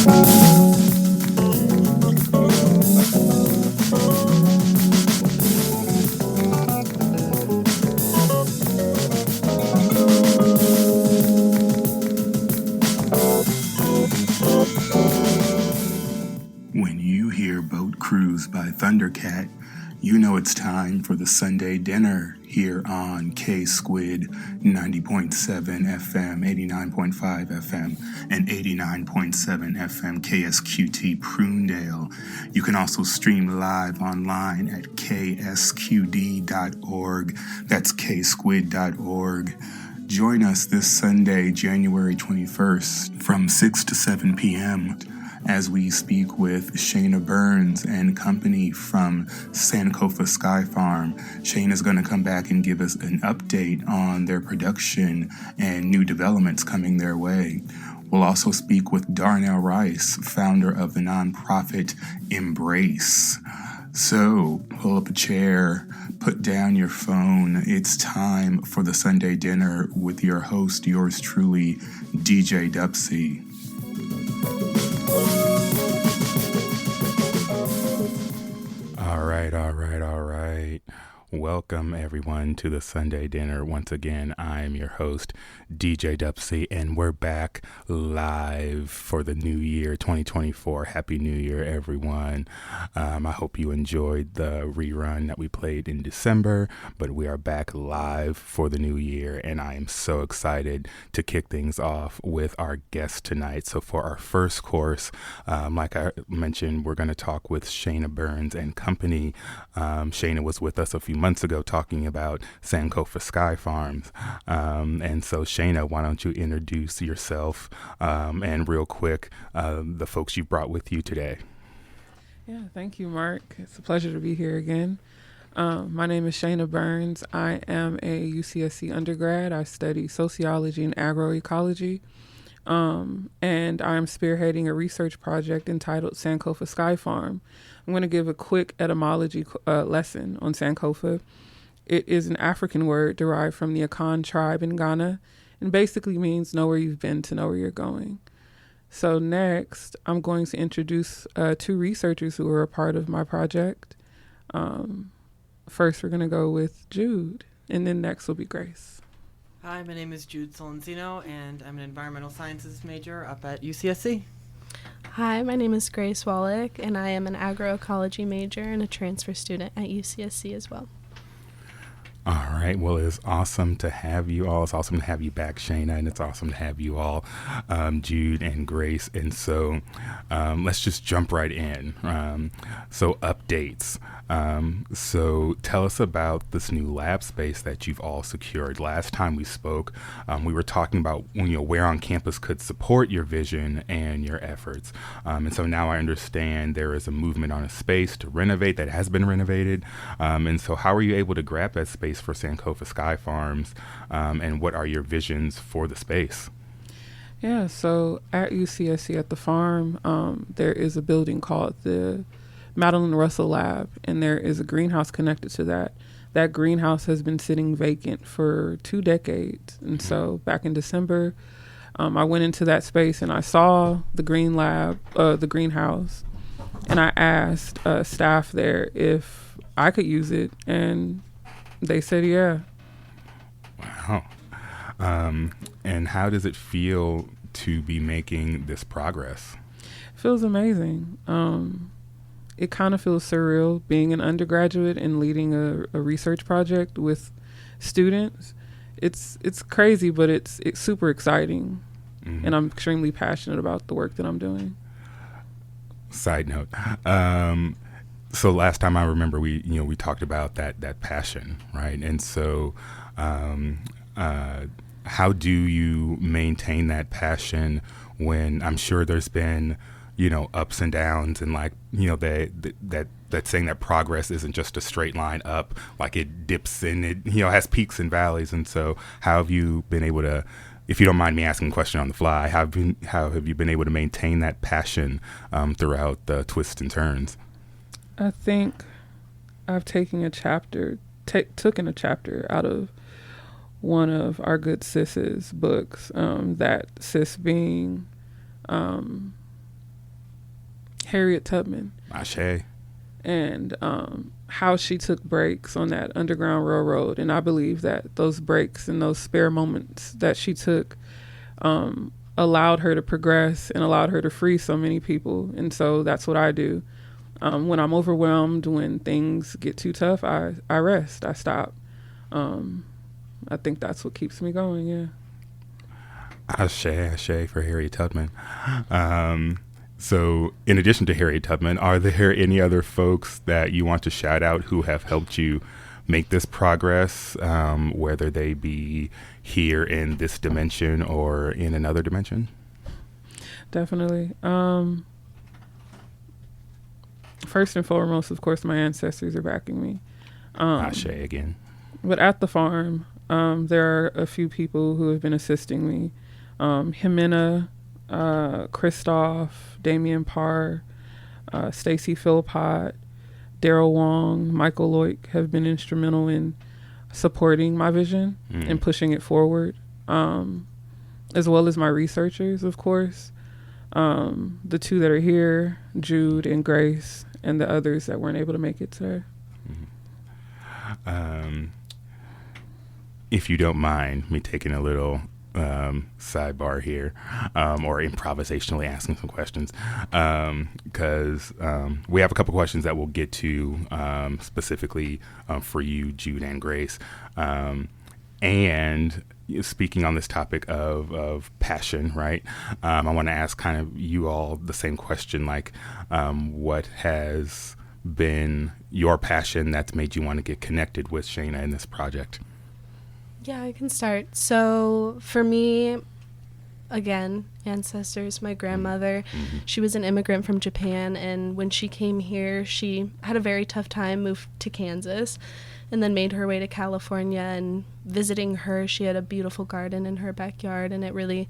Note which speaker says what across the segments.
Speaker 1: When you hear Boat Cruise by Thundercat, you know it's time for the Sunday dinner here on K-Squid 90.7 FM, 89.5 FM, and 89.7 FM KSQT Prunedale. You can also stream live online at ksqd.org. That's ksquid.org. Join us this Sunday, January 21st, from 6 to 7 p.m., as we speak with Shayna Burns and company from Sankofa Sky Farm. Shayna's going to come back and give us an update on their production and new developments coming their way. We'll also speak with Darnell Rice, founder of the nonprofit Embrace. So, pull up a chair, put down your phone. It's time for the Sunday dinner with your host, yours truly, DJ Dupsie. All right. Welcome, everyone, to the Sunday dinner. Once again, I'm your host, DJ Dupsie, and we're back live for the new year, 2024. Happy New Year, everyone. I hope you enjoyed the rerun that we played in December, but we are back live for the new year, and I am so excited to kick things off with our guest tonight. So for our first course, like I mentioned, we're going to talk with Shayna Burns and company. Shayna was with us a few months ago talking about Sankofa Sky Farms. And so Shayna, why don't you introduce yourself and real quick, the folks you brought with you today.
Speaker 2: Yeah, thank you, Mark. It's a pleasure to be here again. My name is Shayna Burns. I am a UCSC undergrad. I study sociology and agroecology. And I'm spearheading a research project entitled Sankofa Sky Farm. I'm going to give a quick etymology lesson on Sankofa. It is an African word derived from the Akan tribe in Ghana and basically means know where you've been to know where you're going. So next, I'm going to introduce two researchers who are a part of my project. First, we're going to go with Jude, and then next will be Grace.
Speaker 3: Hi, my name is Jude Solenzino, and I'm an environmental sciences major up at UCSC.
Speaker 4: Hi, my name is Grace Wallach, and I am an agroecology major and a transfer student at UCSC as well.
Speaker 1: All right. Well, it's awesome to have you all. It's awesome to have you back, Shayna, and it's awesome to have you all, Jude and Grace. And so let's just jump right in. So updates. So tell us about this new lab space that you've all secured. Last time we spoke, we were talking about where on campus could support your vision and your efforts. And so now I understand there is a movement on a space to renovate that has been renovated. And so how are you able to grab that space for Sankofa Sky Farms, and what are your visions for the space?
Speaker 2: Yeah, so at UCSC at the farm, there is a building called the Madeline Russell Lab, and there is a greenhouse connected to that. That greenhouse has been sitting vacant for 2 decades. And so back in December, I went into that space and I saw the greenhouse, and I asked staff there if I could use it, and they said, yeah.
Speaker 1: Wow. And how does it feel to be making this progress?
Speaker 2: It feels amazing. It kind of feels surreal being an undergraduate and leading a research project with students. It's crazy, but it's super exciting. Mm-hmm. And I'm extremely passionate about the work that I'm doing.
Speaker 1: Side note. So last time I remember we talked about that passion, right? And so how do you maintain that passion when I'm sure there's been, ups and downs, and that saying that progress isn't just a straight line up, like it dips and it, has peaks and valleys. And so how have you been able to, if you don't mind me asking a question on the fly, how have you been able to maintain that passion throughout the twists and turns?
Speaker 2: I think I've taken a chapter out of one of our good sis's books, that sis being Harriet Tubman.
Speaker 1: Ashe.
Speaker 2: And how she took breaks on that Underground Railroad. And I believe that those breaks and those spare moments that she took allowed her to progress and allowed her to free so many people. And so that's what I do. When I'm overwhelmed, when things get too tough, I rest, I stop. I think that's what keeps me going, yeah.
Speaker 1: Ashe for Harriet Tubman. So in addition to Harriet Tubman, are there any other folks that you want to shout out who have helped you make this progress, whether they be here in this dimension or in another dimension?
Speaker 2: Definitely. First and foremost, of course, my ancestors are backing me.
Speaker 1: Ashe again.
Speaker 2: But at the farm, there are a few people who have been assisting me. Jimena, Christoph, Damian Parr, Stacy Philpott, Daryl Wong, Michael Loic have been instrumental in supporting my vision and pushing it forward, as well as my researchers, of course. The two that are here, Jude and Grace, and the others that weren't able to make it today.
Speaker 1: If you don't mind me taking a little sidebar here, or improvisationally asking some questions, because we have a couple questions that we'll get to specifically for you, Jude and Grace. And speaking on this topic of passion, right? I want to ask kind of you all the same question, like what has been your passion that's made you want to get connected with Shayna in this project?
Speaker 4: Yeah, I can start. So for me, again, ancestors, my grandmother, she was an immigrant from Japan, and when she came here, she had a very tough time, moved to Kansas, and then made her way to California. And visiting her, she had a beautiful garden in her backyard, and it really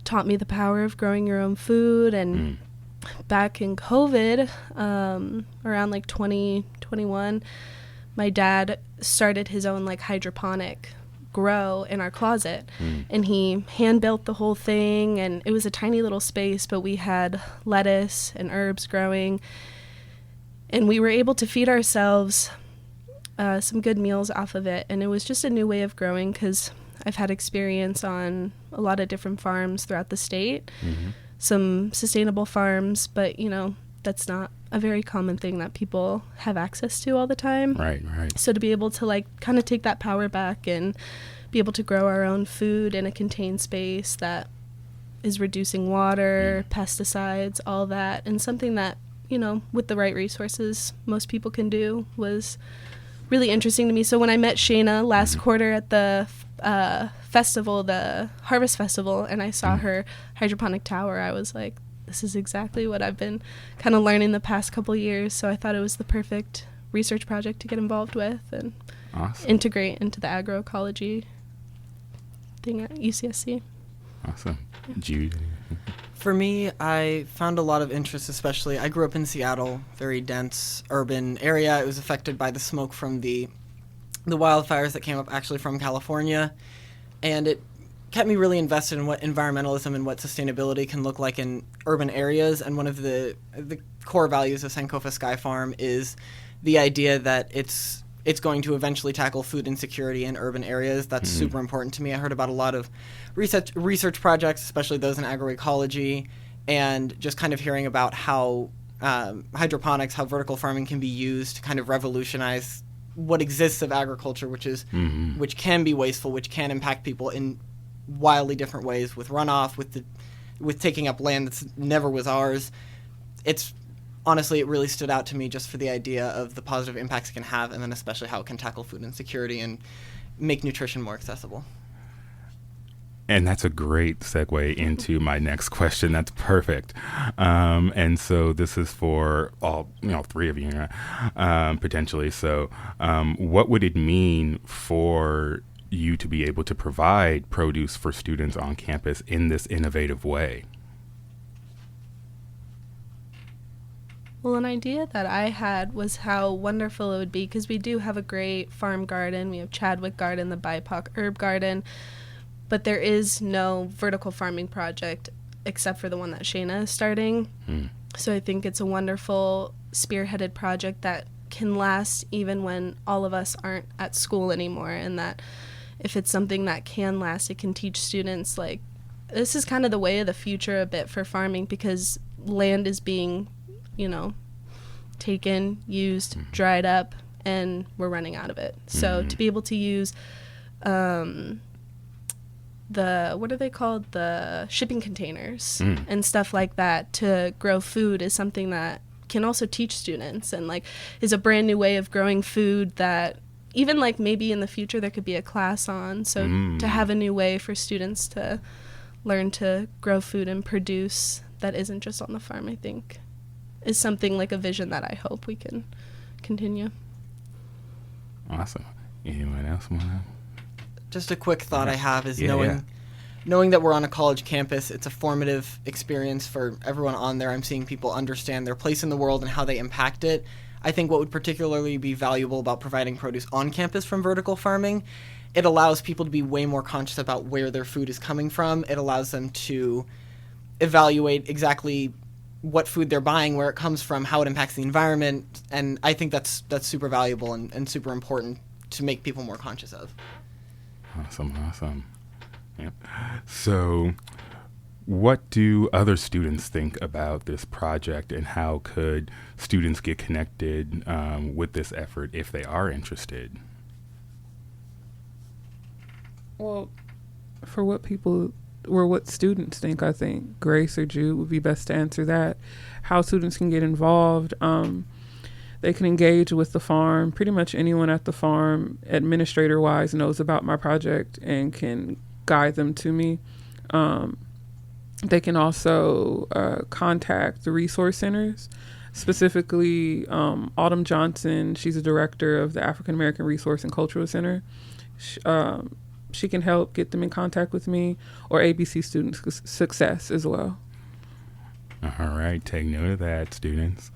Speaker 4: taught me the power of growing your own food. And back in COVID, around like 2021, my dad started his own like hydroponic grow in our closet, and he hand built the whole thing, and it was a tiny little space, but we had lettuce and herbs growing, and we were able to feed ourselves some good meals off of it. And it was just a new way of growing, because I've had experience on a lot of different farms throughout the state, some sustainable farms, but you know, that's not a very common thing that people have access to all the time.
Speaker 1: Right.
Speaker 4: So to be able to like kind of take that power back and be able to grow our own food in a contained space that is reducing water, pesticides, all that, and something that, you know, with the right resources most people can do, was really interesting to me. So when I met Shayna last quarter at the festival, the Harvest Festival, and I saw her hydroponic tower, I was like, this is exactly what I've been kind of learning the past couple years. So I thought it was the perfect research project to get involved with and integrate into the agroecology thing at UCSC.
Speaker 1: Awesome. Jude?
Speaker 3: For me, I found a lot of interest, especially, I grew up in Seattle, very dense urban area. It was affected by the smoke from the wildfires that came up actually from California. And it kept me really invested in what environmentalism and what sustainability can look like in urban areas. And one of the core values of Sankofa Sky Farm is the idea that it's going to eventually tackle food insecurity in urban areas. That's super important to me. I heard about a lot of research projects, especially those in agroecology, and just kind of hearing about how hydroponics, how vertical farming can be used to kind of revolutionize what exists of agriculture, which is which can be wasteful, which can impact people in wildly different ways, with runoff, with taking up land that's never was ours. It's honestly, it really stood out to me just for the idea of the positive impacts it can have, and then especially how it can tackle food insecurity and make nutrition more accessible.
Speaker 1: And that's a great segue into my next question. That's perfect. And so this is for all, three of you, potentially. So what would it mean for you to be able to provide produce for students on campus in this innovative way?
Speaker 4: Well, an idea that I had was how wonderful it would be, because we do have a great farm garden. We have Chadwick Garden, the BIPOC Herb Garden, but there is no vertical farming project except for the one that Shayna is starting. So I think it's a wonderful spearheaded project that can last even when all of us aren't at school anymore, and that if it's something that can last, it can teach students, like, this is kind of the way of the future a bit for farming, because land is being, taken, used, dried up, and we're running out of it. So to be able to use what are they called? The shipping containers and stuff like that to grow food is something that can also teach students, and like is a brand new way of growing food that even like maybe in the future there could be a class on. So to have a new way for students to learn to grow food and produce that isn't just on the farm, I think is something like a vision that I hope we can continue.
Speaker 1: Awesome. Anyone else want to?
Speaker 3: Just a quick thought I have is
Speaker 1: Yeah.
Speaker 3: knowing that we're on a college campus, it's a formative experience for everyone on there. I'm seeing people understand their place in the world and how they impact it. I think what would particularly be valuable about providing produce on campus from vertical farming, it allows people to be way more conscious about where their food is coming from. It allows them to evaluate exactly what food they're buying, where it comes from, how it impacts the environment, and I think that's super valuable and super important to make people more conscious of.
Speaker 1: Awesome. Yep. So, what do other students think about this project, and how could students get connected with this effort if they are interested?
Speaker 2: Well, for what students think, I think Grace or Jude would be best to answer that. How students can get involved. They can engage with the farm. Pretty much anyone at the farm, administrator-wise, knows about my project and can guide them to me. They can also contact the resource centers, specifically Autumn Johnson. She's a director of the African American Resource and Cultural Center. She can help get them in contact with me, or ABC Student Success as well.
Speaker 1: All right, take note of that, students.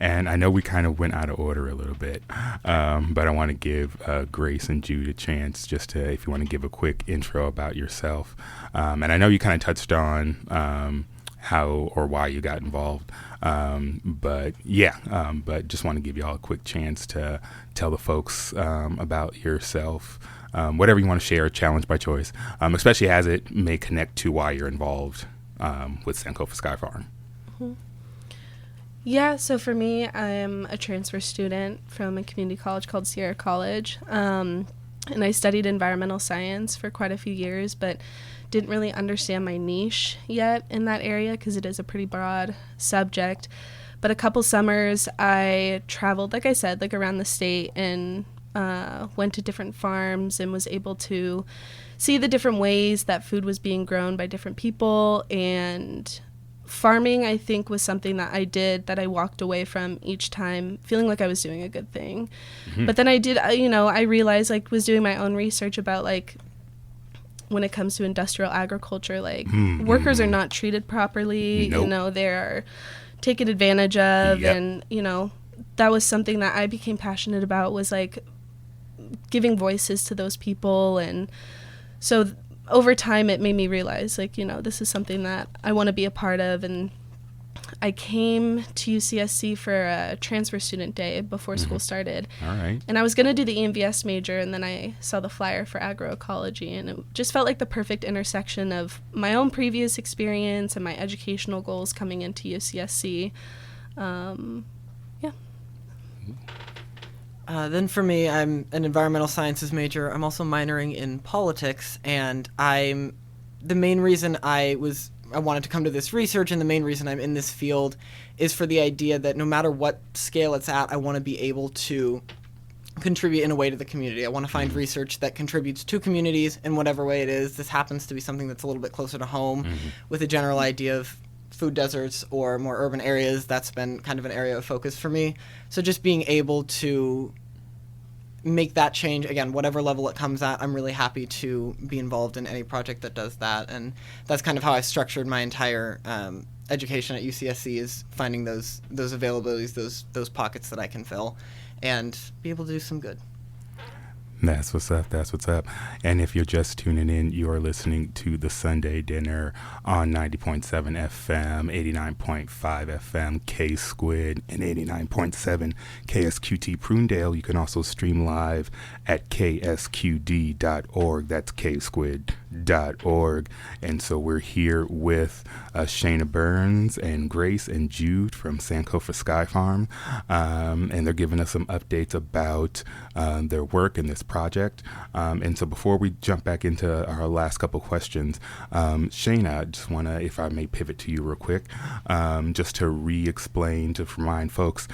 Speaker 1: And I know we kind of went out of order a little bit, but I want to give Grace and Jude a chance just to, if you want to give a quick intro about yourself. And I know you kind of touched on how or why you got involved, but just want to give you all a quick chance to tell the folks about yourself, whatever you want to share, challenge by choice, especially as it may connect to why you're involved with Sankofa Sky Farm.
Speaker 4: Yeah, so for me, I'm a transfer student from a community college called Sierra College, and I studied environmental science for quite a few years, but didn't really understand my niche yet in that area because it is a pretty broad subject. But a couple summers, I traveled, like I said, like around the state, and went to different farms and was able to see the different ways that food was being grown by different people. And farming, I think, was something that I did that I walked away from each time feeling like I was doing a good thing. Mm-hmm. But then I realized, like, was doing my own research about, like, when it comes to industrial agriculture, like, workers are not treated properly. Nope. They're taken advantage of. Yep. And, that was something that I became passionate about, was, like, giving voices to those people. And so over time, it made me realize, like, this is something that I want to be a part of. And I came to UCSC for a transfer student day before school started.
Speaker 1: All right.
Speaker 4: And I was going to do the EMVS major, and then I saw the flyer for agroecology, and it just felt like the perfect intersection of my own previous experience and my educational goals coming into UCSC.
Speaker 3: Then for me, I'm an environmental sciences major. I'm also minoring in politics, and the main reason I wanted to come to this research, and the main reason I'm in this field, is for the idea that no matter what scale it's at, I want to be able to contribute in a way to the community. I want to find research that contributes to communities in whatever way it is. This happens to be something that's a little bit closer to home, with a general idea of food deserts or more urban areas. That's been kind of an area of focus for me. So just being able to make that change, again, whatever level it comes at, I'm really happy to be involved in any project that does that. And that's kind of how I structured my entire education at UCSC, is finding those availabilities, those pockets that I can fill and be able to do some good.
Speaker 1: That's what's up. That's what's up. And if you're just tuning in, you are listening to the Sunday Dinner on 90.7 FM, 89.5 FM K Squid, and 89.7 KSQT Prunedale. You can also stream live at ksqd.org. That's ksquid.org. And so we're here with Shayna Burns and Grace and Jude from Sankofa Sky Farm. And they're giving us some updates about their work in this project. And so before we jump back into our last couple questions, Shayna, I just want to, if I may pivot to you real quick, just to re-explain, to remind folks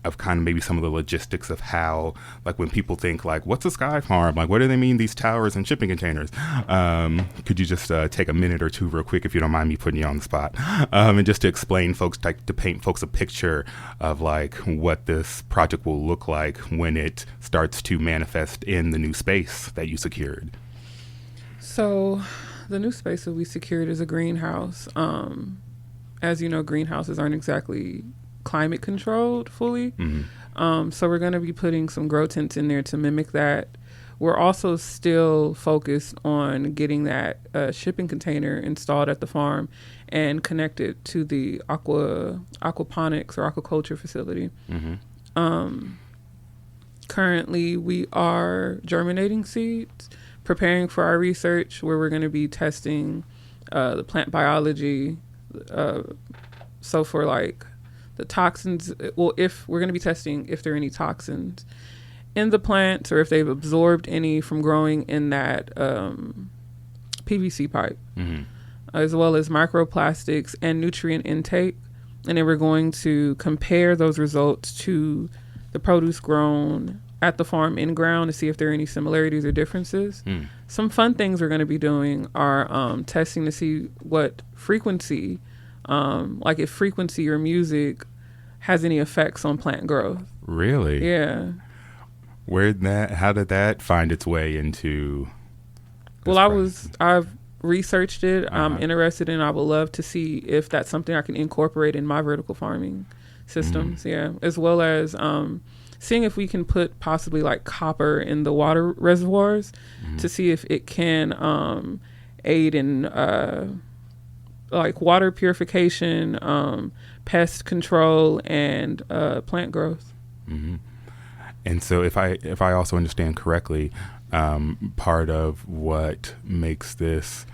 Speaker 1: of kind of maybe some of the logistics of how, like when people think like, what's a sky farm? Like, what do they mean, these towers and shipping containers? Could you just take a minute or two real quick, if you don't mind me putting you on the spot, and just to explain folks, like to paint folks a picture of like what this project will look like when it starts to manifest in the new space that you secured?
Speaker 2: So the new space that we secured is a greenhouse. As you know, greenhouses aren't exactly climate controlled fully. So we're going to be putting some grow tents in there to mimic that. We're also still focused on getting that shipping container installed at the farm and connected to the aquaponics or aquaculture facility. Currently, we are germinating seeds, preparing for our research where we're going to be testing the plant biology. So for like the toxins, well, if we're going to be testing if there are any toxins in the plants or if they've absorbed any from growing in that PVC pipe, as well as microplastics and nutrient intake. And then we're going to compare those results to the produce grown at the farm in ground to see if there are any similarities or differences. Some fun things we're going to be doing are testing to see what frequency, like if frequency or music has any effects on plant growth.
Speaker 1: Really?
Speaker 2: Yeah.
Speaker 1: How did that find its way into?
Speaker 2: Well, I've researched it. I'm interested in, I would love to see if that's something I can incorporate in my vertical farming systems. Yeah. As well as, seeing if we can put possibly like copper in the water reservoirs to see if it can, aid in, like water purification, pest control, and plant growth.
Speaker 1: And so if I also understand correctly, part of what makes this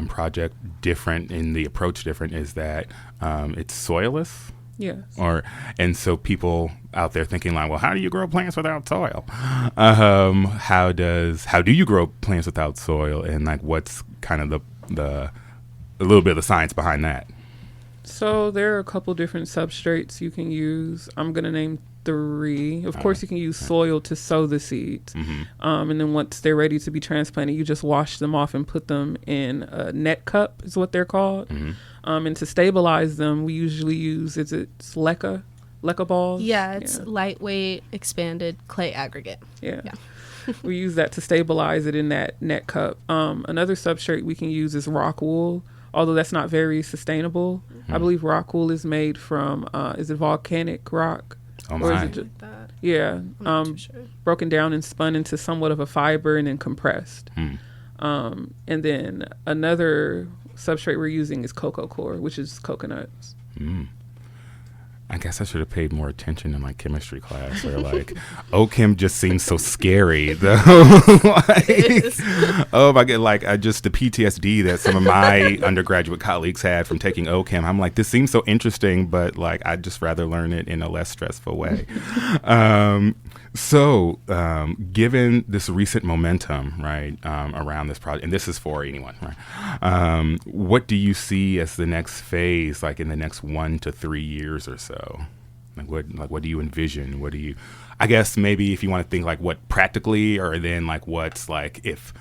Speaker 1: project different in the approach different is that it's soilless.
Speaker 2: Yes.
Speaker 1: And so people out there thinking like, well, how do you grow plants without soil? How do you grow plants without soil? And like, what's kind of a little bit of the science behind that?
Speaker 2: So there are a couple different substrates you can use. I'm going to name 3. Of course, you can use soil to sow the seeds. And then once they're ready to be transplanted, you just wash them off and put them in a net cup is what they're called. And to stabilize them, we usually use, it's leca balls?
Speaker 4: Yeah, it's lightweight expanded clay aggregate.
Speaker 2: Yeah. We use that to stabilize it in that net cup. Another substrate we can use is rock wool, although that's not very sustainable. I believe rock wool is made from, is it volcanic rock?
Speaker 1: Oh
Speaker 2: or
Speaker 1: my.
Speaker 2: is it broken down and spun into somewhat of a fiber and then compressed. And then another substrate we're using is cocoa coir, which is coconuts.
Speaker 1: I guess I should have paid more attention in my chemistry class. Where like, OChem just seems so scary, though. Oh my God! Like the PTSD that some of my undergraduate colleagues had from taking OChem. I'm like, this seems so interesting, but like, I'd just rather learn it in a less stressful way. So, given this recent momentum, right, around this project, and this is for anyone, right? What do you see as the next phase, like in the next 1 to 3 years or so? What do you envision? What do you, I guess maybe if you want to think like what practically, or then like what's like if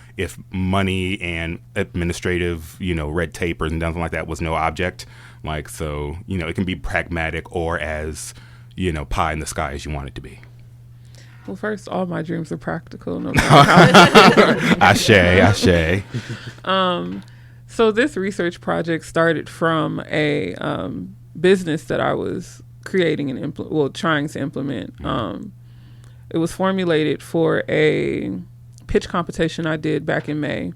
Speaker 1: money and administrative, red tape or something like that was no object, like, so, it can be pragmatic or as, pie in the sky as you want it to be.
Speaker 2: Well, first, all my dreams are practical. No matter how.
Speaker 1: Ashe.
Speaker 2: So this research project started from a business that I was creating and trying to implement. it was formulated for a pitch competition I did back in May,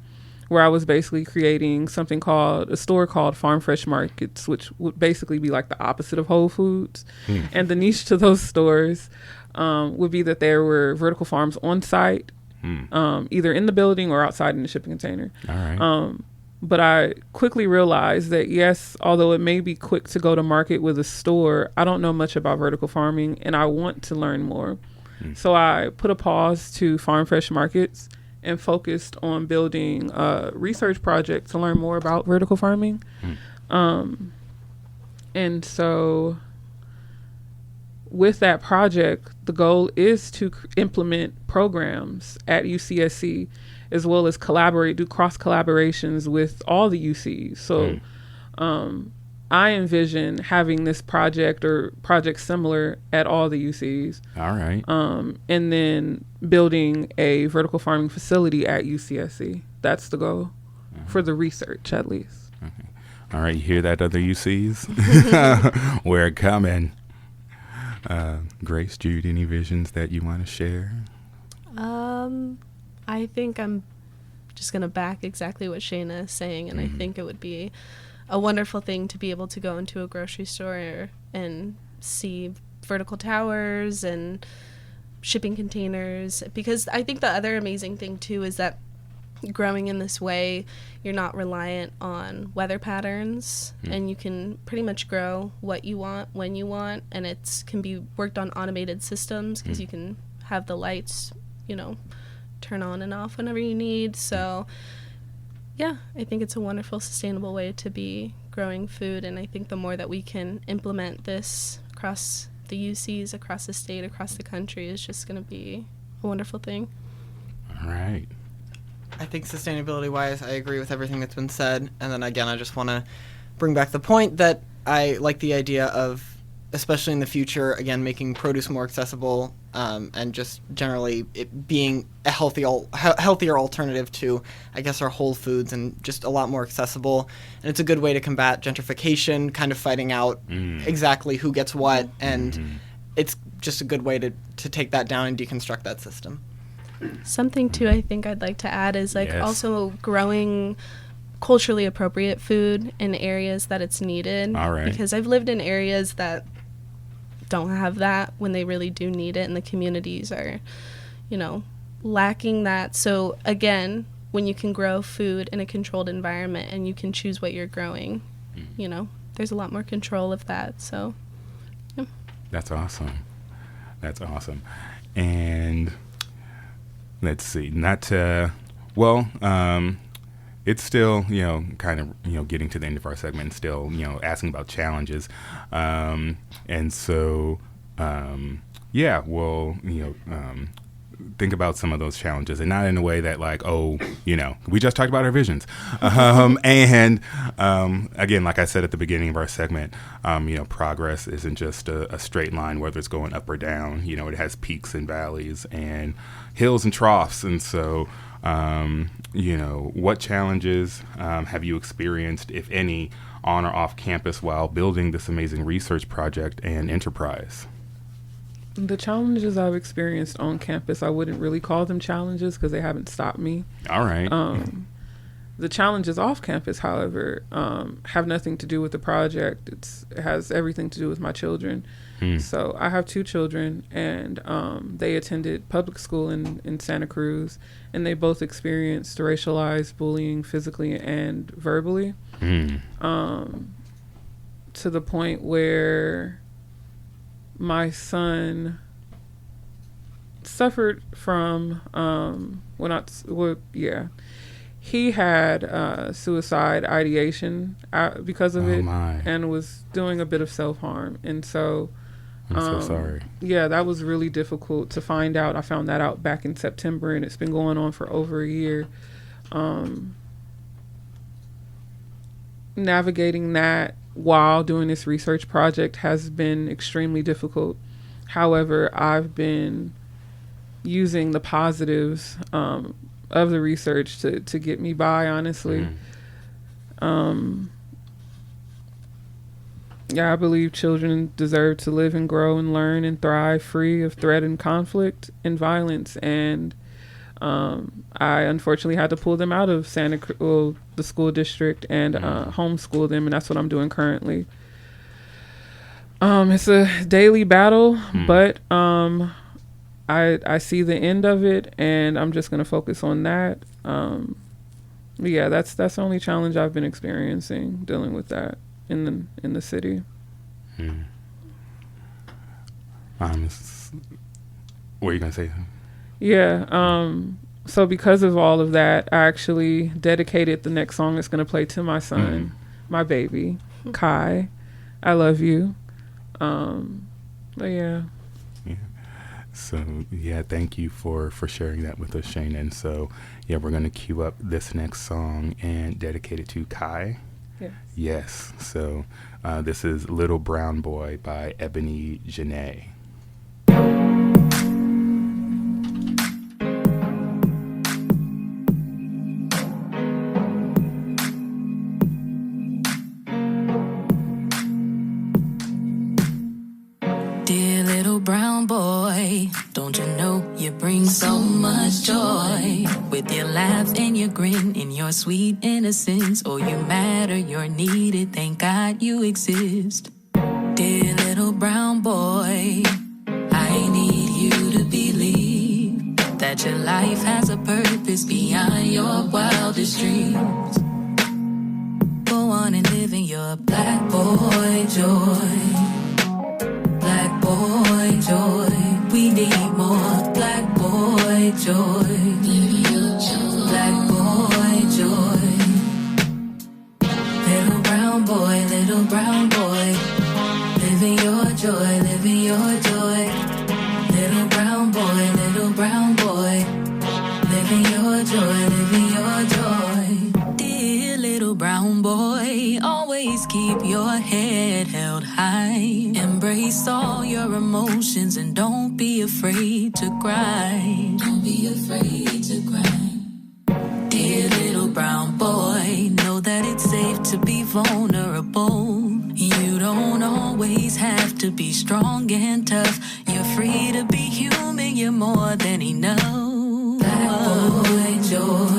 Speaker 2: where I was basically creating something called a store called Farm Fresh Markets, which would basically be like the opposite of Whole Foods. And the niche to those stores would be that there were vertical farms on site, either in the building or outside in the shipping container.
Speaker 1: All right.
Speaker 2: But I quickly realized that, yes, although it may be quick to go to market with a store, I don't know much about vertical farming, and I want to learn more. So I put a pause to Farm Fresh Markets and focused on building a research project to learn more about vertical farming. And so with that project, the goal is to implement programs at UCSC, as well as do cross collaborations with all the UCs. So I envision having this project or projects similar at all the UCs.
Speaker 1: All right.
Speaker 2: And then building a vertical farming facility at UCSC. That's the goal for the research, at least.
Speaker 1: Okay. All right. You hear that, other UCs? We're coming. Grace, Jude, any visions that you want to share?
Speaker 4: I think I'm just going to back exactly what Shayna is saying, and I think it would be a wonderful thing to be able to go into a grocery store and see vertical towers and shipping containers, because I think the other amazing thing too is that growing in this way, you're not reliant on weather patterns, and you can pretty much grow what you want when you want, and it can be worked on automated systems because you can have the lights, turn on and off whenever you need. So yeah, I think it's a wonderful, sustainable way to be growing food, and I think the more that we can implement this across the UCs, across the state, across the country, is just going to be a wonderful thing.
Speaker 1: All right.
Speaker 3: I think sustainability-wise, I agree with everything that's been said. And then again, I just want to bring back the point that I like the idea of, especially in the future, again, making produce more accessible, and just generally it being a healthier alternative to, I guess, our Whole Foods, and just a lot more accessible. And it's a good way to combat gentrification, kind of fighting out exactly who gets what, and it's just a good way to take that down and deconstruct that system.
Speaker 4: Something too I think I'd like to add is
Speaker 1: Yes.
Speaker 4: also growing culturally appropriate food in areas that it's needed.
Speaker 1: All right.
Speaker 4: Because I've lived in areas that don't have that when they really do need it, and the communities are, lacking that. So again, when you can grow food in a controlled environment and you can choose what you're growing, there's a lot more control of that. So yeah.
Speaker 1: That's awesome. And let's see, it's still, kind of, getting to the end of our segment, still, asking about challenges. And so, we'll, think about some of those challenges, and not in a way that we just talked about our visions. And again, like I said at the beginning of our segment, progress isn't just a straight line, whether it's going up or down. It has peaks and valleys and hills and troughs. And so, what challenges have you experienced, if any, on or off campus while building this amazing research project and enterprise?
Speaker 2: The challenges I've experienced on campus, I wouldn't really call them challenges because they haven't stopped me.
Speaker 1: All right.
Speaker 2: The challenges off campus, however, have nothing to do with the project. It has everything to do with my children. So I have 2 children, and they attended public school in Santa Cruz, and they both experienced racialized bullying physically and verbally, to the point where my suffered from he had suicide ideation because of it, and was doing a bit of self-harm. And so
Speaker 1: I'm so sorry.
Speaker 2: Yeah, that was really difficult to find out. I found that out back in September, and it's been going on for over a year. Navigating that while doing this research project has been extremely difficult. However, I've been using the positives of the research to get me by, honestly. Yeah, I believe children deserve to live and grow and learn and thrive free of threat and conflict and violence. And I unfortunately had to pull them out of the school district, and homeschool them, and that's what I'm doing currently. It's a daily battle, but I see the end of it, and I'm just gonna focus on that. But yeah, that's the only challenge I've been experiencing, dealing with that in the city.
Speaker 1: What were you gonna say?
Speaker 2: Yeah. So because of all of that, I actually dedicated the next song that's gonna play to my son, my baby, Kai. I love you. But yeah.
Speaker 1: So yeah, thank you for sharing that with us, Shane. And so yeah, we're gonna cue up this next song and dedicate it to Kai. Yes. So this is Little Brown Boy by Ebony Janae.
Speaker 5: Dear little brown boy, don't you know you bring so much joy? With your laugh and your grin and your sweet innocence. Oh, you matter, you're needed, thank God you exist. Dear little brown boy, I need you to believe that your life has a purpose beyond your wildest dreams. Go on and live in your black boy joy. Black boy joy, we need more black boy joy. Black boy joy. Little brown boy, living your joy, living your joy. Little brown boy, living your joy, living your joy. Dear little brown boy, always keep your head held high. Embrace all your emotions and don't be afraid to cry. Don't be afraid to cry. Dear little brown boy, know that it's safe to be vulnerable. You don't always have to be strong and tough. You're free to be human, you're more than enough. Black boy joy.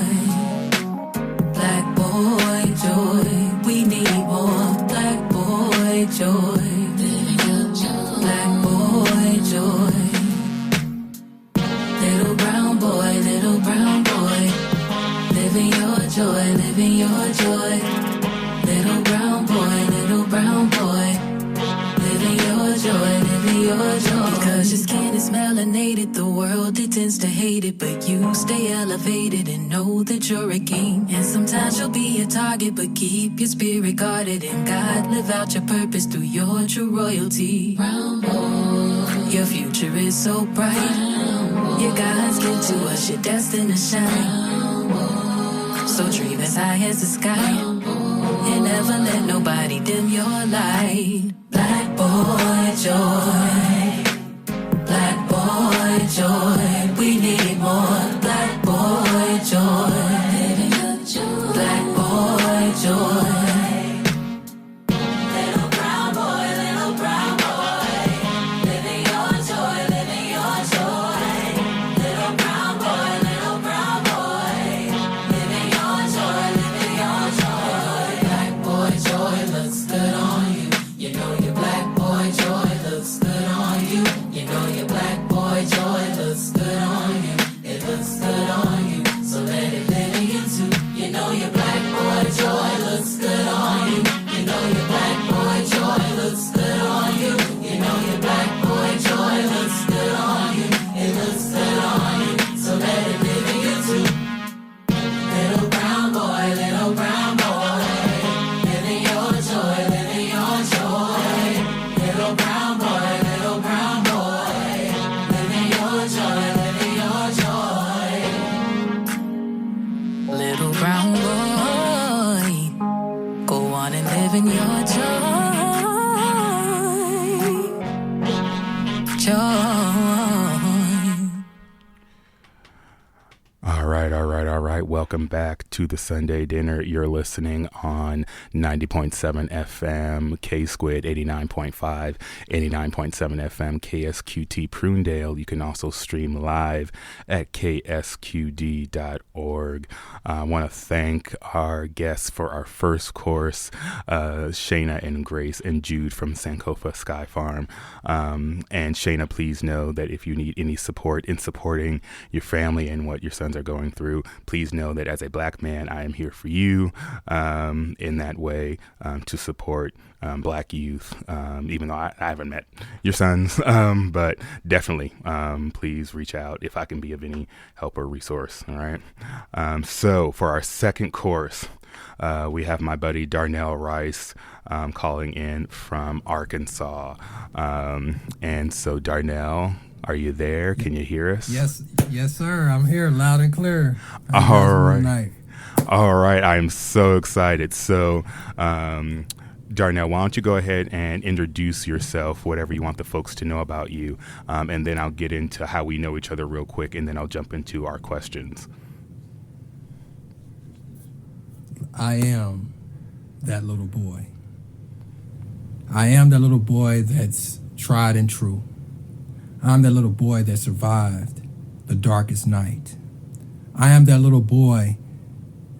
Speaker 5: Black boy joy. We need more black boy joy. Black boy joy. Little brown boy, living your joy, living your joy. Little brown boy, living your joy, living your joy. Because your skin is melanated, the world it tends to hate it, but you stay elevated and know that you're a king. And sometimes you'll be a target, but keep your spirit guarded, and God live out your purpose through your true royalty. Brown boy, your future is so bright. You're God's gift to us, you're destined to shine. So dream as high as the sky, and never let nobody dim your light. Black boy joy. Black boy joy. We need more black boy joy. Black boy joy. Little brown boy, living your joy, living your joy. Little brown boy, living your joy, living your joy. Black boy joy looks good on you. You know your black boy joy looks good on you. You know your black boy joy looks good.
Speaker 1: All right, all right, all right. Welcome back to the Sunday Dinner. You're listening on 90.7 FM, K-Squid, 89.5, 89.7 FM, KSQT Prunedale. You can also stream live at ksqd.org. I want to thank our guests for our first course, Shayna and Grace and Jude from Sankofa Sky Farm. And Shayna, please know that if you need any support in supporting your family and what your sons are going through, please know that as a Black man, I am here for you in that way to support Black youth, even though I haven't met your sons, but definitely please reach out if I can be of any help or resource. All right. So for our second course, we have my buddy Darnell Rice calling in from Arkansas. And so Darnell, are you there? Can you hear us?
Speaker 6: Yes, sir. I'm here, loud and clear.
Speaker 1: All right. All right. I'm so excited. So, Darnell, why don't you go ahead and introduce yourself, whatever you want the folks to know about you, and then I'll get into how we know each other real quick, and then I'll jump into our questions.
Speaker 6: I am that little boy. I am that little boy that's tried and true. I'm that little boy that survived the darkest night. I am that little boy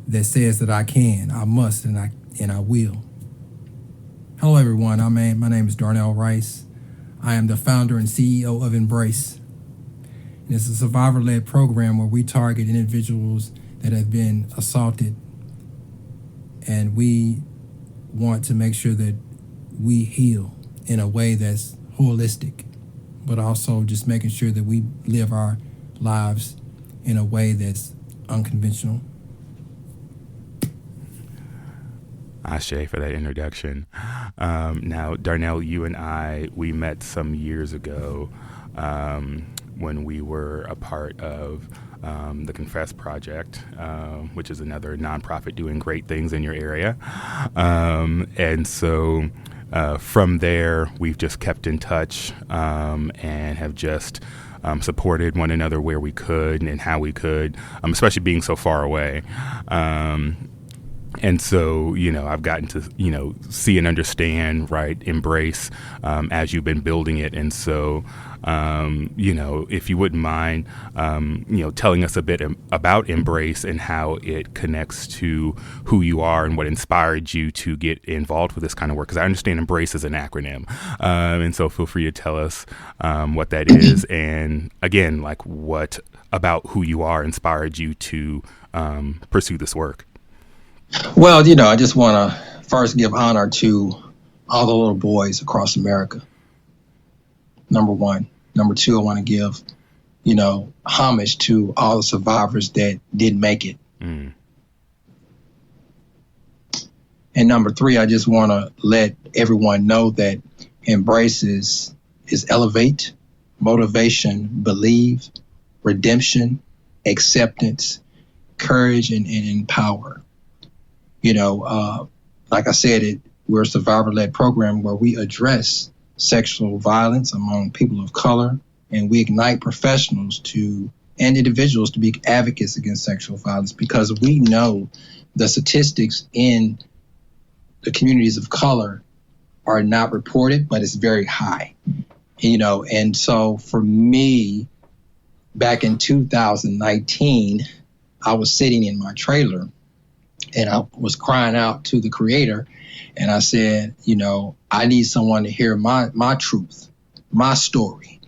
Speaker 6: that says that I can, I must, and I will. Hello, everyone. My name is Darnell Rice. I am the founder and CEO of Embrace. And it's a survivor-led program where we target individuals that have been assaulted, and we want to make sure that we heal in a way that's holistic, but also just making sure that we live our lives in a way that's unconventional.
Speaker 1: Ashe for that introduction. Now, Darnell, you and I, we met some years ago when we were a part of the Confess Project, which is another nonprofit doing great things in your area. And so from there, we've just kept in touch and have just supported one another where we could and how we could, especially being so far away. And so, I've gotten to, see and understand, right, Embrace as you've been building it. And so, if you wouldn't mind, telling us a bit about Embrace and how it connects to who you are and what inspired you to get involved with this kind of work. Because I understand Embrace is an acronym. And so feel free to tell us what that is. And again, like what about who you are inspired you to pursue this work.
Speaker 7: Well, I just want to first give honor to all the little boys across America. Number one. Number two, I want to give, homage to all the survivors that didn't make it. Mm. And number three, I just want to let everyone know that Embrace is elevate, motivation, believe, redemption, acceptance, courage, and empower. Like I said, we're a survivor-led program where we address sexual violence among people of color, and we ignite professionals and individuals to be advocates against sexual violence, because we know the statistics in the communities of color are not reported, but it's very high, and so for me, back in 2019, I was sitting in my trailer and I was crying out to the Creator, and I said, I need someone to hear my truth, my story.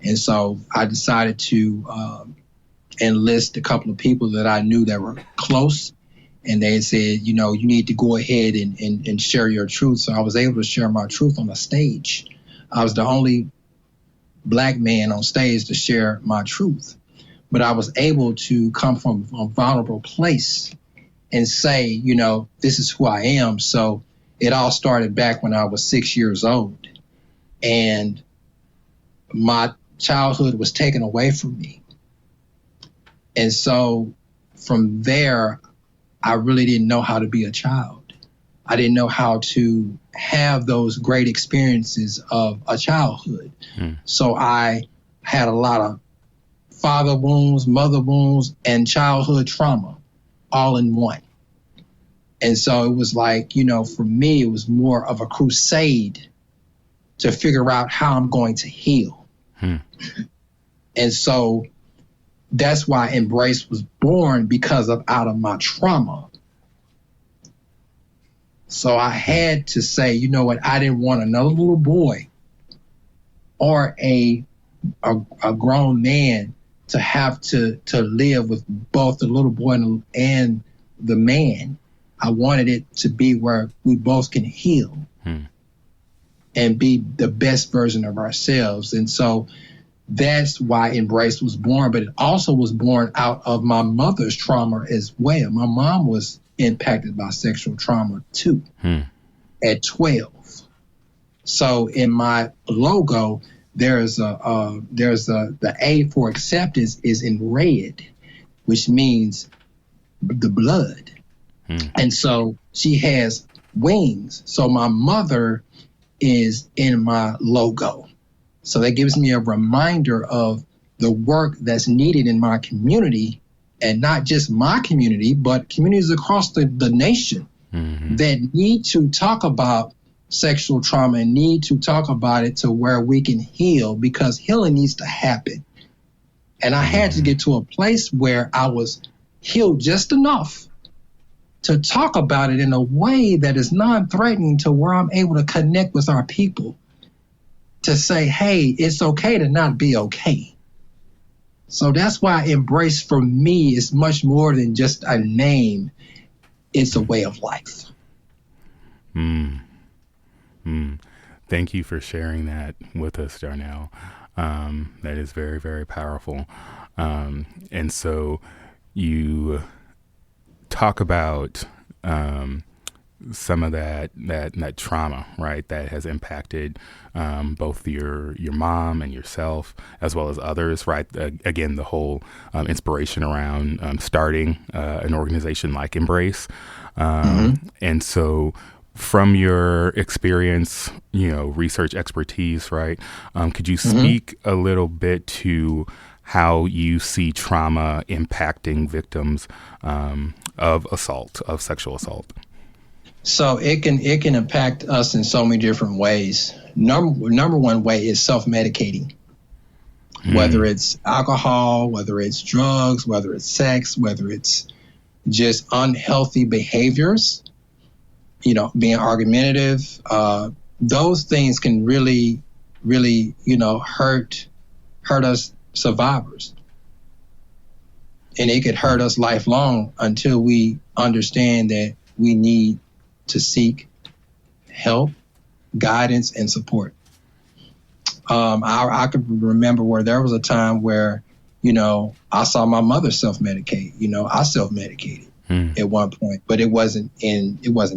Speaker 7: And so I decided to enlist a couple of people that I knew that were close, and they said, you need to go ahead and share your truth. So I was able to share my truth on the stage. I was the only Black man on stage to share my truth, but I was able to come from a vulnerable place and say, this is who I am. So it all started back when I was 6 years old, and my childhood was taken away from me. And so from there, I really didn't know how to be a child. I didn't know how to have those great experiences of a childhood. So I had a lot of father wounds, mother wounds, and childhood trauma all in one. And so it was like, for me, it was more of a crusade to figure out how I'm going to heal. And so that's why Embrace was born, because of out of my trauma. So I had to say, you know what, I didn't want another little boy or a grown man to have to live with both the little boy and the man. I wanted it to be where we both can heal and be the best version of ourselves. And so that's why Embrace was born, but it also was born out of my mother's trauma as well. My mom was impacted by sexual trauma too at 12. So in my logo, there's the A for acceptance is in red, which means the blood. And so she has wings. So my mother is in my logo. So that gives me a reminder of the work that's needed in my community, and not just my community, but communities across the nation that need to talk about sexual trauma and need to talk about it to where we can heal, because healing needs to happen. And I had to get to a place where I was healed just enough to talk about it in a way that is non-threatening, to where I'm able to connect with our people to say, hey, it's okay to not be okay. So that's why Embrace for me is much more than just a name. It's a way of life.
Speaker 1: Thank you for sharing that with us, Darnell. That is very, very powerful. And so you talk about some of that trauma, right, that has impacted both your mom and yourself, as well as others, right? Again, the whole inspiration around starting an organization like Embrace. And so from your experience, research expertise, right, could you speak a little bit to how you see trauma impacting victims of assault, of sexual assault?
Speaker 7: So it can impact us in so many different ways. Number one way is self-medicating, whether it's alcohol, whether it's drugs, whether it's sex, whether it's just unhealthy behaviors, being argumentative. Those things can really, really, hurt us survivors. And it could hurt us lifelong until we understand that we need to seek help, guidance, and support. I could remember where there was a time where, I saw my mother self-medicate. I self-medicated at one point, but it wasn't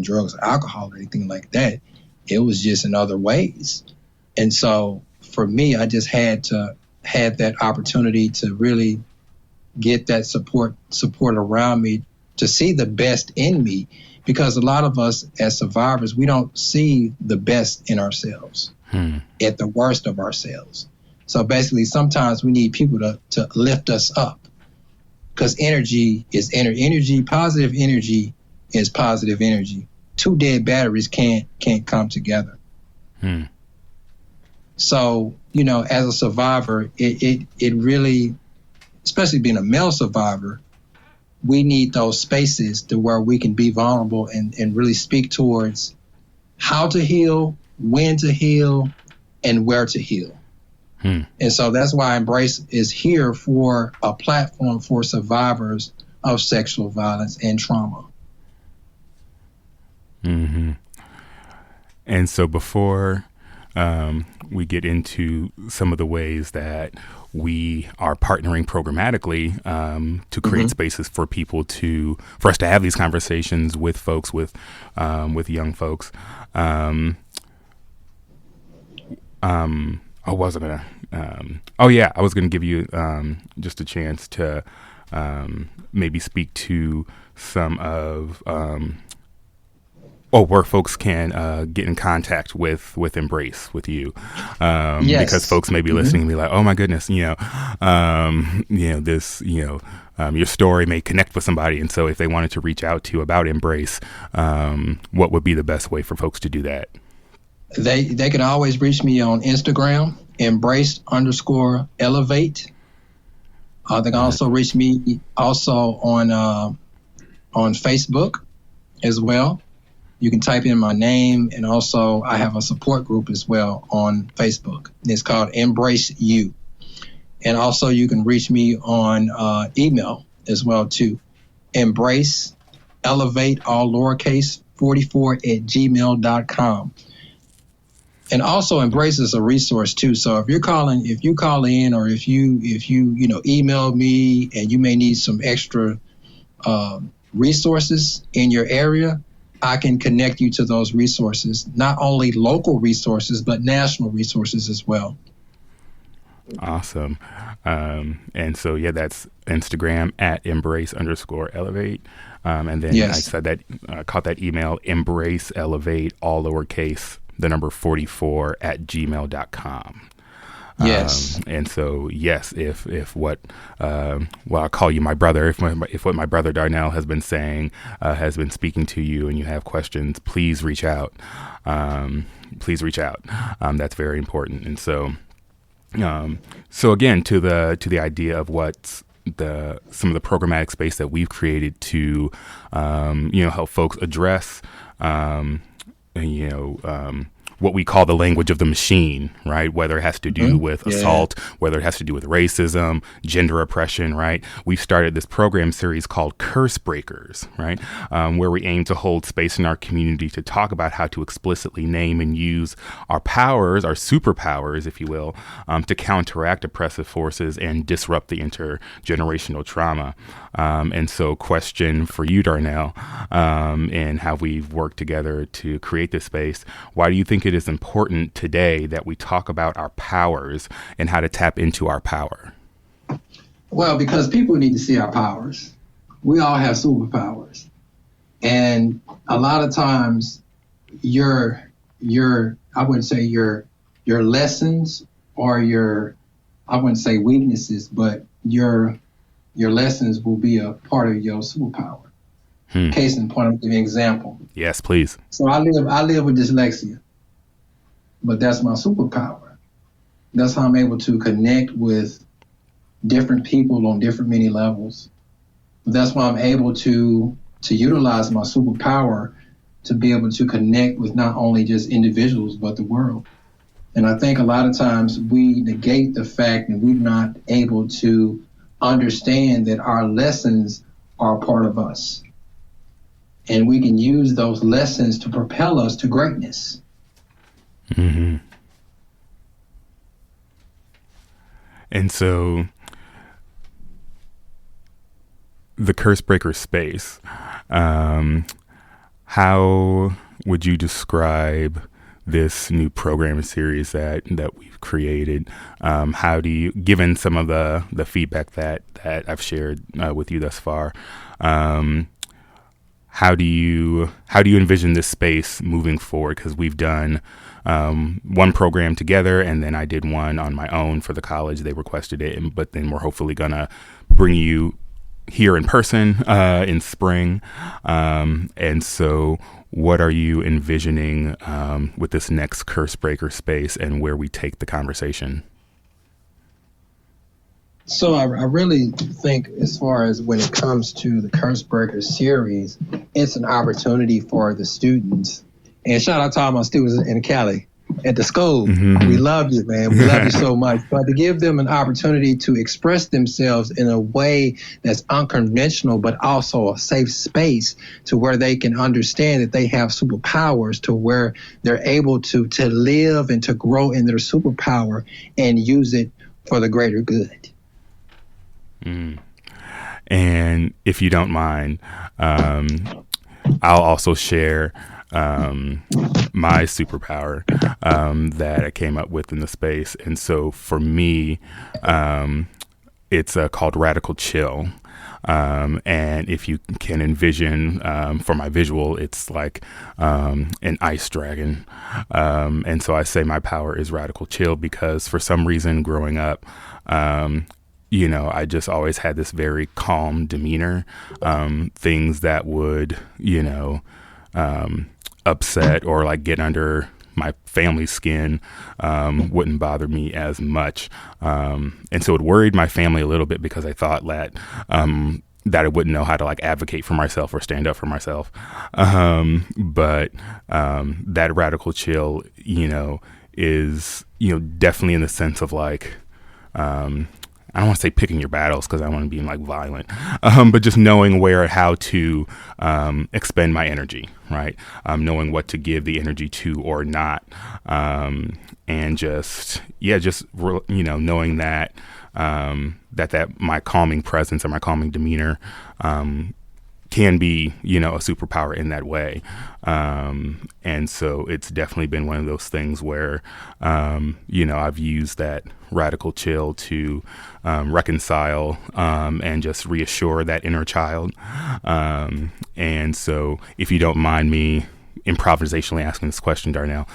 Speaker 7: drugs or alcohol or anything like that. It was just in other ways. And so for me, I just had that opportunity to really get that support around me, to see the best in me, because a lot of us as survivors, we don't see the best in ourselves at the worst of ourselves. So basically, sometimes we need people to lift us up, because energy is energy. Positive energy is positive energy. Two dead batteries can't come together. So, as a survivor, it really, especially being a male survivor, we need those spaces to where we can be vulnerable and really speak towards how to heal, when to heal, and where to heal. And so that's why Embrace is here, for a platform for survivors of sexual violence and trauma.
Speaker 1: And so before we get into some of the ways that we are partnering programmatically to create spaces for people for us to have these conversations with folks, with young folks. I was going to give you just a chance to maybe speak to some of where folks can get in contact with Embrace, with you,
Speaker 7: Yes.
Speaker 1: because folks may be listening and be like, oh my goodness, this, your story may connect with somebody. And so if they wanted to reach out to you about Embrace, what would be the best way for folks to do that?
Speaker 7: They can always reach me on Instagram, embrace_elevate. They can also reach me also on Facebook as well. You can type in my name, and also I have a support group as well on Facebook. It's called Embrace You. And also you can reach me on email as well too. Embrace Elevate, all lowercase, 44@gmail.com. And also Embrace is a resource too. So if you call in, or if you email me and you may need some extra resources in your area, I can connect you to those resources, not only local resources, but national resources as well.
Speaker 1: Awesome. And so, that's Instagram at embrace_elevate. And then
Speaker 7: Yes.
Speaker 1: I said that, caught that email, embrace elevate, all lowercase, the number 44@gmail.com.
Speaker 7: Yes.
Speaker 1: And so, yes, if what, I'll call you my brother, if what my brother Darnell has been saying, has been speaking to you, and you have questions, please reach out. That's very important. And so, again, to the idea of what's some of the programmatic space that we've created to, help folks address, what we call the language of the machine, right? Whether it has to do with assault, whether it has to do with racism, gender oppression, right? We've started this program series called Curse Breakers, right? Where we aim to hold space in our community to talk about how to explicitly name and use our powers, our superpowers, if you will, to counteract oppressive forces and disrupt the intergenerational trauma. And so, question for you, Darnell, and how we've worked together to create this space. Why do you think it is important today that we talk about our powers and how to tap into our power?
Speaker 7: Well, because people need to see our powers. We all have superpowers. And a lot of times I wouldn't say your lessons or I wouldn't say weaknesses, but your lessons will be a part of your superpower. Case in point, I'll give you an example.
Speaker 1: Yes, please.
Speaker 7: So I live with dyslexia, but that's my superpower. That's how I'm able to connect with different people on many levels. That's why I'm able to utilize my superpower to be able to connect with not only just individuals, but the world. And I think a lot of times we negate the fact that we're not able to understand that our lessons are a part of us. And we can use those lessons to propel us to greatness.
Speaker 1: Mm-hmm. And so the Curse Breaker space, how would you describe this new program series that we've created? How do you, given some of the feedback that I've shared with you thus far, how do you envision this space moving forward? Because we've done one program together, and then I did one on my own for the college. They requested it, but then we're hopefully gonna bring you here in person in spring. And so, what are you envisioning with this next Curse Breaker space, and where we take the conversation?
Speaker 7: So I really think, as far as when it comes to the Curse Breaker series, it's an opportunity for the students. And shout out to all my students in Cali at the school. Mm-hmm. We love you, man. We love you so much. But to give them an opportunity to express themselves in a way that's unconventional, but also a safe space to where they can understand that they have superpowers, to where they're able to live and to grow in their superpower and use it for the greater good.
Speaker 1: Mm. And if you don't mind, I'll also share my superpower that I came up with in the space. And so for me, it's called Radical Chill. And if you can envision, for my visual, it's like an ice dragon. And so I say my power is radical chill because for some reason growing up, I just always had this very calm demeanor. Things that would, upset or like get under my family's skin wouldn't bother me as much. And so it worried my family a little bit because I thought that I wouldn't know how to like advocate for myself or stand up for myself. But that radical chill, is, definitely in the sense of like, I don't want to say picking your battles because I don't want to be like violent, but just knowing where and how to expend my energy, right? Knowing what to give the energy to or not, and knowing that that my calming presence or my calming demeanor can be, a superpower in that way. And so it's definitely been one of those things where, I've used that radical chill to reconcile and just reassure that inner child. And so if you don't mind me improvisationally asking this question, Darnell,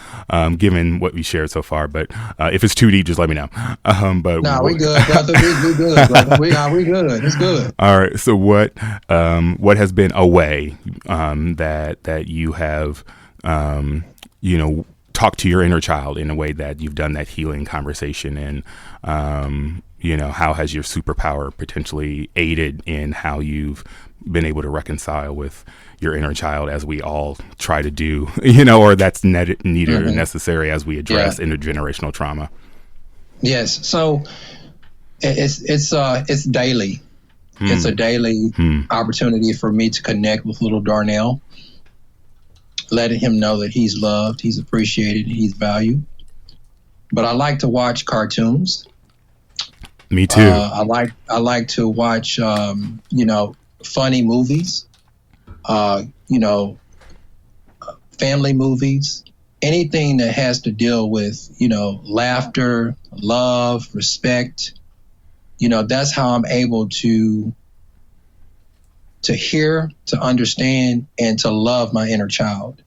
Speaker 1: given what we shared so far, but if it's too deep, just let me know.
Speaker 7: We good, brother. We good, brother. We good. It's good.
Speaker 1: All right. So what has been a way that you have talked to your inner child in a way that you've done that healing conversation, and how has your superpower potentially aided in how you've been able to reconcile with your inner child, as we all try to do, or that's needed or necessary as we address intergenerational trauma?
Speaker 7: Yes. So it's daily. It's a daily opportunity for me to connect with little Darnell, letting him know that he's loved, he's appreciated, and he's valued. But I like to watch cartoons.
Speaker 1: Me too.
Speaker 7: I like to watch funny movies, family movies, anything that has to deal with, laughter, love, respect. That's how I'm able to hear, to understand, and to love my inner child.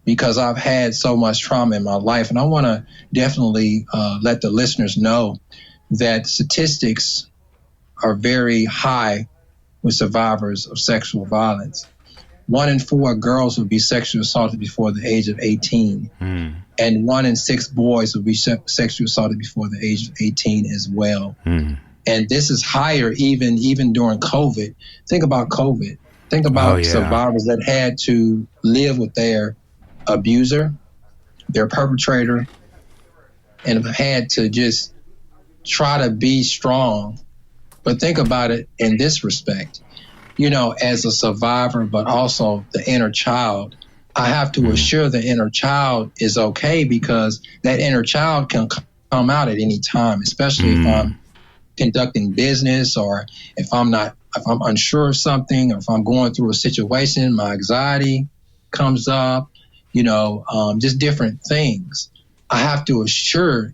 Speaker 7: Because I've had so much trauma in my life. And I want to definitely let the listeners know that statistics are very high with survivors of sexual violence. 1 in 4 girls will be sexually assaulted before the age of 18. And 1 in 6 boys will be sexually assaulted before the age of 18 as well. And this is higher even during COVID. Think about COVID. Think about survivors that had to live with their abuser, their perpetrator, and have had to just try to be strong. But think about it in this respect, as a survivor, but also the inner child, I have to assure the inner child is okay, because that inner child can come out at any time, especially if I'm conducting business, or if I'm unsure of something, or if I'm going through a situation, my anxiety comes up, just different things. I have to assure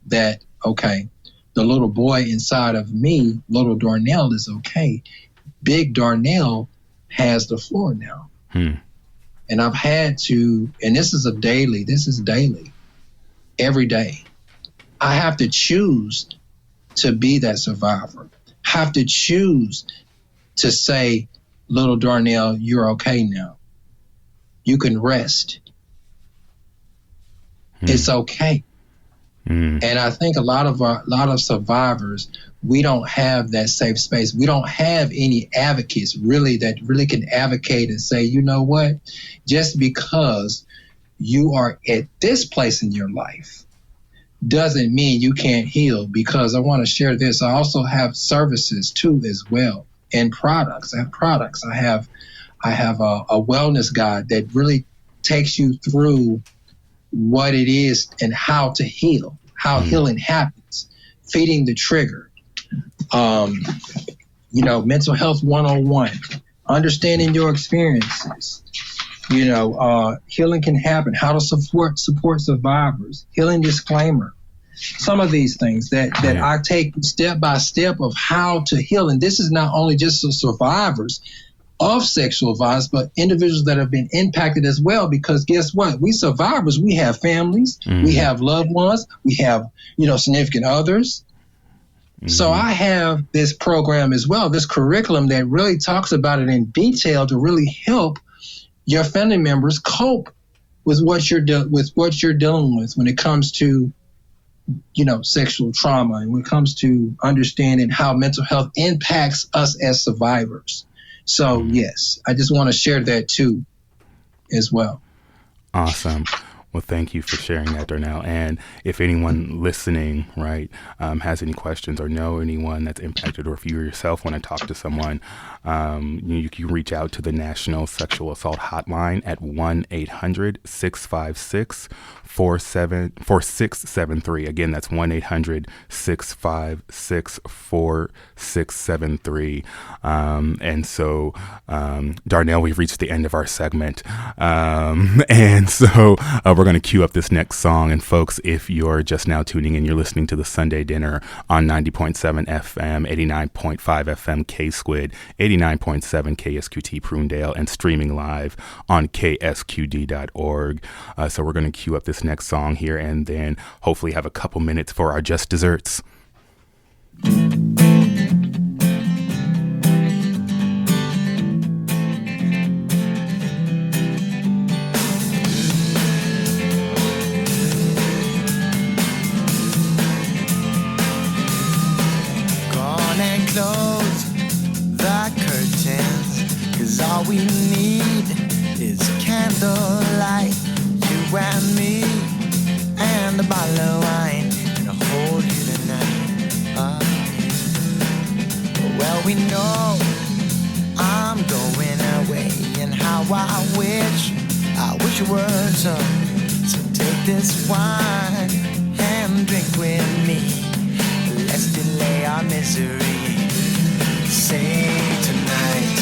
Speaker 7: that, okay, the little boy inside of me, little Darnell, is okay. Big Darnell has the floor now. And I've had to, and this is daily, every day. I have to choose to be that survivor. Have to choose to say, little Darnell, you're okay now. You can rest. It's okay. And I think a lot of survivors, we don't have that safe space. We don't have any advocates that really can advocate and say, you know what, just because you are at this place in your life doesn't mean you can't heal. Because I want to share this. I also have services too as well, and products. I have products. I have a wellness guide that really takes you through what it is and how to heal, how healing happens, feeding the trigger, mental health 101, understanding your experiences. Healing can happen, how to support survivors, healing disclaimer, some of these things that I take step by step of how to heal. And this is not only just the survivors of sexual violence, but individuals that have been impacted as well. Because guess what? We survivors, we have families, we have loved ones, we have, significant others. So I have this program as well, this curriculum that really talks about it in detail to really help your family members cope with what you're dealing with when it comes to, sexual trauma, and when it comes to understanding how mental health impacts us as survivors. So yes, I just want to share that too, as well.
Speaker 1: Awesome. Well, thank you for sharing that, Darnell. And if anyone listening, right, has any questions or know anyone that's impacted, or if you yourself want to talk to someone, you can reach out to the National Sexual Assault Hotline at 1-800-656-4673. Again, that's 1-800-656-4673. And so, Darnell, we've reached the end of our segment. And so we're going to cue up this next song. And folks, if you're just now tuning in, you're listening to the Sunday Dinner on 90.7 FM, 89.5 FM K-Squid, 89.7 KSQT Prunedale, and streaming live on ksqd.org. So we're going to cue up this next song here, and then hopefully have a couple minutes for our Just Desserts.
Speaker 8: All we need is candlelight, you and me, and a bottle of wine, and I'll hold you tonight. Well, we know I'm going away, and how I wish it were so. So take this wine and drink with me. Let's delay our misery. Say tonight.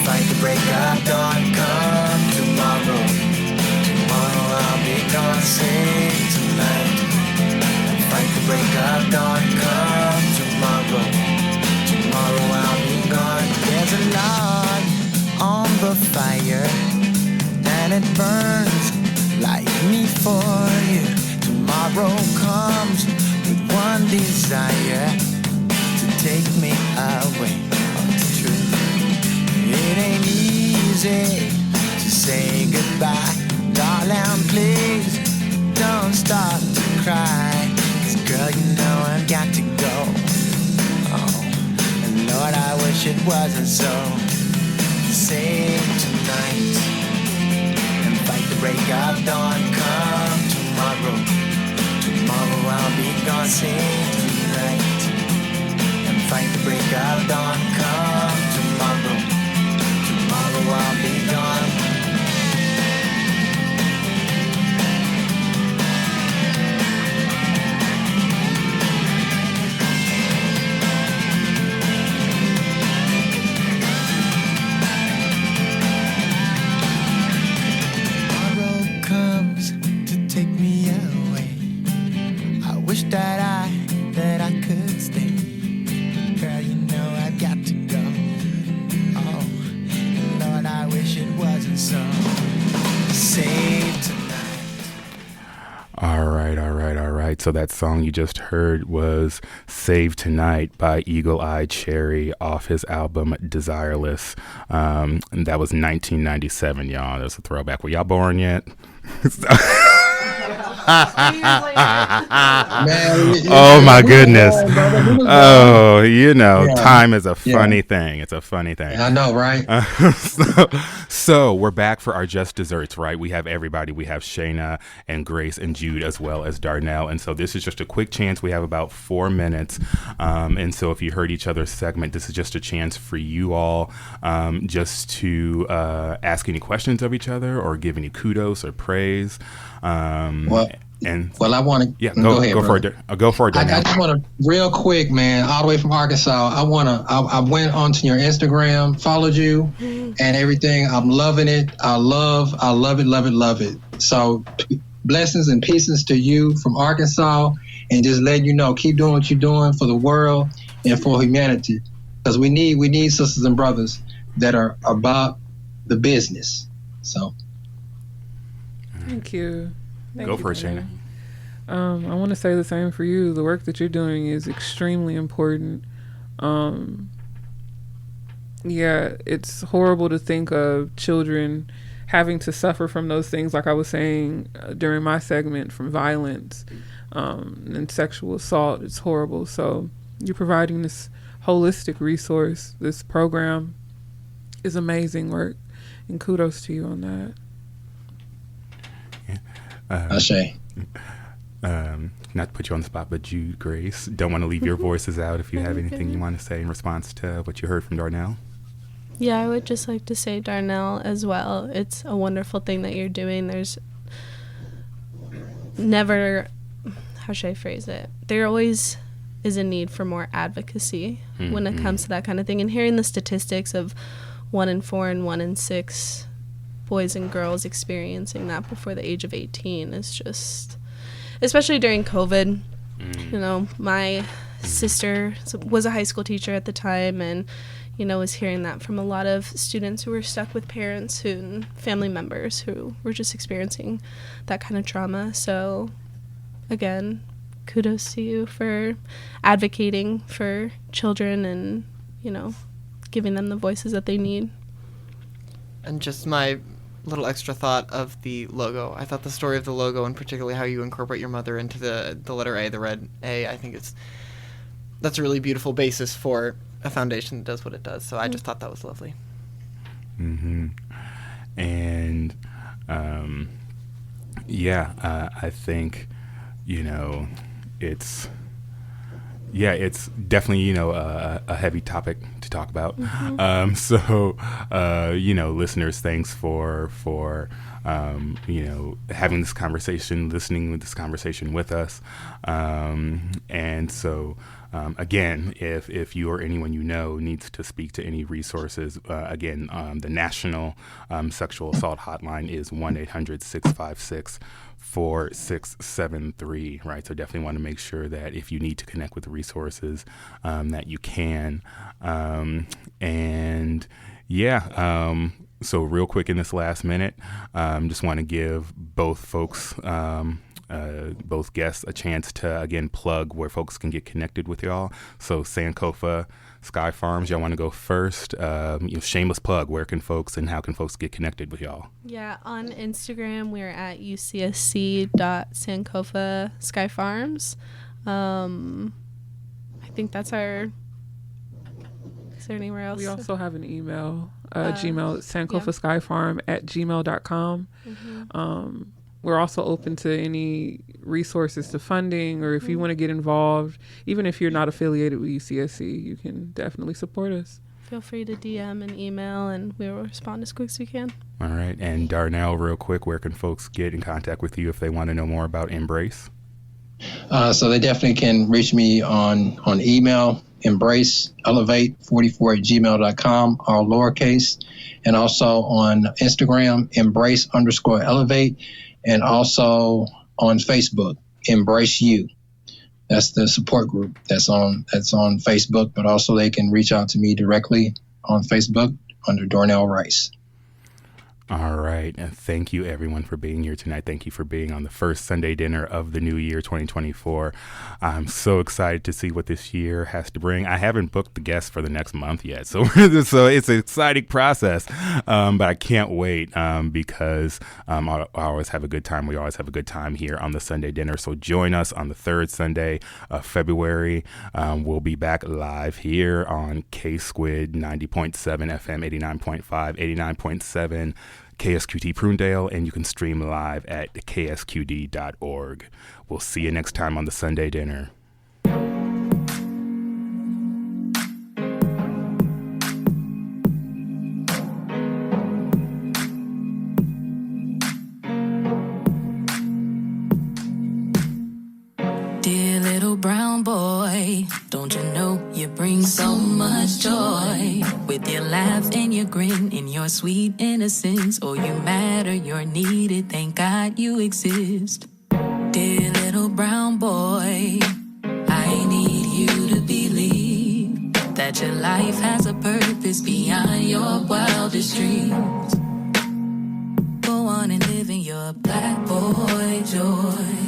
Speaker 8: Fight the break of dawn, come tomorrow. Tomorrow I'll be gone, sing tonight. Fight the break of dawn, come tomorrow. Tomorrow I'll be gone. There's a log on the fire, and it burns like me for you. Tomorrow comes with one desire, to take me away from the truth. It ain't easy to say goodbye. Darling, please don't start to cry. 'Cause girl, you know I've got to go. Oh, and Lord, I wish it wasn't so. Save tonight and fight the break of dawn. Come tomorrow. Tomorrow I'll be gone. Save tonight and fight the break of dawn. Come tomorrow. Tomorrow I'll be gone. Tomorrow comes to take me away. I wish that I could stay. Girl, you know I've got to go. Oh, and Lord, I wish it wasn't so. Save tonight.
Speaker 1: All right. So that song you just heard was Save Tonight by Eagle Eye Cherry off his album Desireless. And that was 1997, y'all. That's a throwback. Were y'all born yet? Oh my goodness. Oh, time is a funny thing. It's a funny thing.
Speaker 7: I know, right?
Speaker 1: So we're back for our Just Desserts, right? We have everybody. We have Shayna and Grace and Jude, as well as Darnell. And so this is just a quick chance. We have about 4 minutes. And so if you heard each other's segment, this is just a chance for you all just to ask any questions of each other or give any kudos or praise. I want to. Yeah, go ahead. Go for it.
Speaker 7: I just want to real quick, man. All the way from Arkansas. I went onto your Instagram, followed you, and everything. I'm loving it. I love it. So blessings and pieces to you from Arkansas, and just letting you know, keep doing what you're doing for the world and for humanity, because we need sisters and brothers that are about the business. So,
Speaker 2: thank you.
Speaker 1: Go for it, Shayna.
Speaker 2: I want to say the same for you. The work that you're doing is extremely important. Yeah, it's horrible to think of children having to suffer from those things, like I was saying during my segment, from violence and sexual assault. It's horrible. So you're providing this holistic resource. This program is amazing work, and kudos to you on that.
Speaker 7: Ashe.
Speaker 1: Not to put you on the spot, but you, Grace, don't want to leave your voices out if you have anything you want to say in response to what you heard from Darnell.
Speaker 4: Yeah, I would just like to say, Darnell, as well, it's a wonderful thing that you're doing. There's never, how should I phrase it? There always is a need for more advocacy when it comes to that kind of thing. And hearing the statistics of 1 in 4 and 1 in 6 boys and girls experiencing that before the age of 18 is just, especially during COVID. You know, my sister was a high school teacher at the time, and you know, was hearing that from a lot of students who were stuck with parents and family members who were just experiencing that kind of trauma. So again, kudos to you for advocating for children and, you know, giving them the voices that they need.
Speaker 3: And just my little extra thought of the logo. I thought the story of the logo, and particularly how you incorporate your mother into the letter A, the red A, I think that's a really beautiful basis for a foundation that does what it does. So I just thought that was lovely.
Speaker 1: And I think, you know, it's definitely, you know, a heavy topic to talk about. You know, listeners, thanks for you know, having this conversation, listening to this conversation with us. And so, again, if you or anyone you know needs to speak to any resources, again, the National Sexual Assault Hotline is 1-800-656-4673, right? So definitely want to make sure that if you need to connect with the resources, that you can. So real quick in this last minute, just want to give both folks, both guests, a chance to, again, plug where folks can get connected with y'all. So Sankofa Sky Farms, y'all want to go first? You know, shameless plug, where can folks and how can folks get connected with y'all?
Speaker 4: Yeah, on Instagram, we're at ucsc.sankofa Sky Farms. I think that's our... Is there anywhere else?
Speaker 2: We also have an email, Gmail, sankofaskyfarm@gmail.com. We're also open to any resources to funding, or if you want to get involved, even if you're not affiliated with UCSC, you can definitely support us.
Speaker 4: Feel free to DM and email, and we will respond as quick as we can.
Speaker 1: All right. And Darnell, real quick, where can folks get in contact with you if they want to know more about Embrace?
Speaker 7: So they definitely can reach me on email, embraceelevate44@gmail.com, all lowercase, and also on Instagram, embrace_elevate, and also on Facebook, Embrace You. That's the support group that's on Facebook, but also they can reach out to me directly on Facebook under Darnell Rice.
Speaker 1: All right. And thank you, everyone, for being here tonight. Thank you for being on the first Sunday dinner of the new year, 2024. I'm so excited to see what this year has to bring. I haven't booked the guests for the next month yet, so it's an exciting process, but I can't wait because I always have a good time. We always have a good time here on the Sunday dinner. So join us on the third Sunday of February. We'll be back live here on K-Squid 90.7 FM, 89.5, 89.7. KSQT Prunedale, and you can stream live at ksqd.org. We'll see you next time on the Sunday dinner.
Speaker 5: Dear little brown boy. Don't you know you bring so much joy with your laugh and your grin and your sweet innocence? Oh, you matter, you're needed, thank God you exist. Dear little brown boy, I need you to believe that your life has a purpose beyond your wildest dreams. Go on and live in your black boy joy.